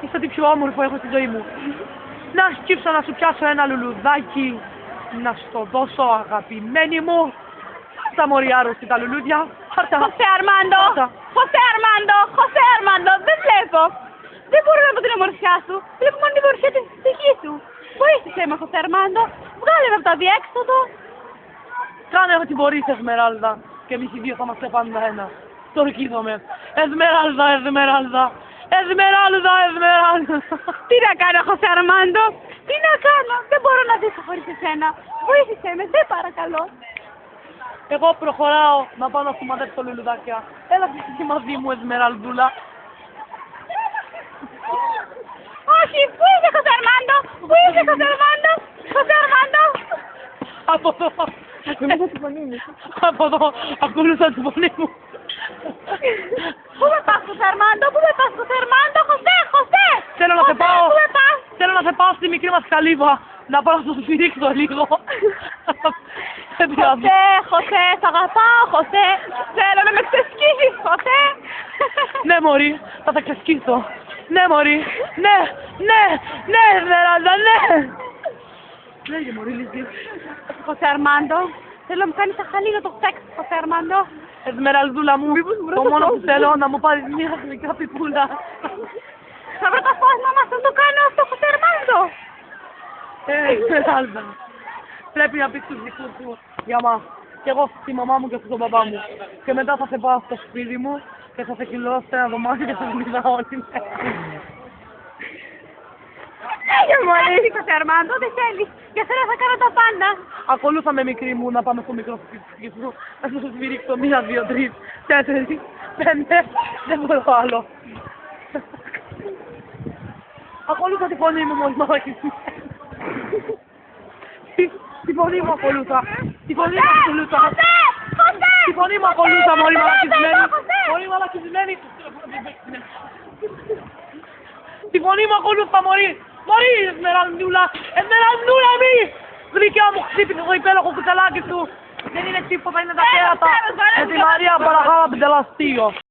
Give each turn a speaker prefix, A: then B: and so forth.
A: Είσαι ό,τι πιο όμορφο έχω στη ζωή μου. Να σκύψω να σου πιάσω ένα λουλουδάκι, να σου το δώσω αγαπημένη μου. Πάρτα μωρή άρρωστη τα λουλούδια. Πάρτα.
B: Χωσέ Αρμάντο! Χωσέ Αρμάντο! Χωσέ Αρμάντο! Δεν βλέπω! Δεν μπορώ να πω την ομορφιά σου. Βλέπω μόνο την ομορφιά της ψυχής σου. Βοήθησέ με, Χωσέ Αρμάντο. Βγάλε με από το αδιέξοδο.
A: Κάνε ό,τι μπορείς, Εσμεράλδα. Και εμείς οι δύο θα είμαστε πάντα ένα. Το ορκίζομαι. Εσμεράλδα, Εσμεράλδα. Εσμεράλδα, Εσμεράλδα.
B: Τι να κάνω, Χωσέ Αρμάντο? Τι να κάνω? Δεν μπορώ να ζήσω χωρίς εσένα. Βοήθησέ με, δεν παρακαλώ.
A: Εγώ προχωράω να πάω να σου μαντέψω λουλουδάκια. Έλα φυσική μαζί μου, Εσμεραλδούλα.
B: Όχι, πού είσαι, Χωσέ Αρμάντο? Πού είσαι, Χωσέ Αρμάντο? Χωσέ Αρμάντο!
A: Από εδώ.
B: Ακολούθα τη φωνή μου.
A: Από εδώ. Ακολούθα τη φωνή μου.
B: Πού με πας, Χωσέ Αρμάντο? Πού με πας, Χωσέ Αρμάντο? Χωσέ, Χωσέ!
A: Θέλω να σε πάω.
B: Πού με πας?
A: Θέλω να σε πάω στη μικρή μας καλύβα. Να πάω να σου σφυρίξω λίγο.
B: Χωσέ, Χωσέ, σ' αγαπάω, Χωσέ. Θέλω να με ξεσκίσεις, Χωσέ.
A: Ναι, μωρή, θα τα ξεσκίσω. Ναι, μωρή. Ναι, ναι, ναι, Εσμεράλδα, ναι. Λέγε, μωρή, Λίζη.
B: Χωσέ Αρμάντο, θέλω να μου κάνεις αχαλήνο το σεξ, Χωσέ Αρμάντο.
A: Εσμεραλδούλα μου, το μόνο που θέλω να μου πάρεις μια γλυκά πιπούλα.
B: Θα βρω το φως μας να το κάνω αυτό, Χωσέ Αρμάντο.
A: Εσμεράλδα, πρέπει να πεις τους δικούς σου για μας. Και εγώ στη μαμά μου και στον μπαμπά μου. Και μετά θα σε πάω στο σπίτι μου και θα σε κυλώσω σε ένα δωμάτιο και θα σε μιλάω όλη μέρα.
B: Έγινε μόλις, Χωσέ Αρμάντο, δεν θέλεις. Για σένα θα κάνω τα πάντα.
A: Ακολούθα με, μικρή μου, να πάμε στο μικρό σπίτι σου. Να σου σφυρίξω 1, 2, 3, 4, 5. Δεν μπορώ άλλο. Ακολούθα τη φωνή μου, μόλις μαλακισμένη. Τη φωνή μου ακολούθα. Τη φωνή μου ακολούθα.
B: Χωσέ! Χωσέ!
A: Τη φωνή μου ακολούθα, μόλις μαλακισμένη. Μόλις μαλακισμένη. Τη φωνή μου ακολούθα, μωρή. Μωρή, Εσμεραλδούλα. Εσμεραλδούλα μη. Γλυκιά μου, χτύπησε το υπέροχο κουταλάκι σου. Δεν είναι τίποτα, είναι τα κέρατα. Με τη Μαρία Παραχάρα Πεντελαστείο.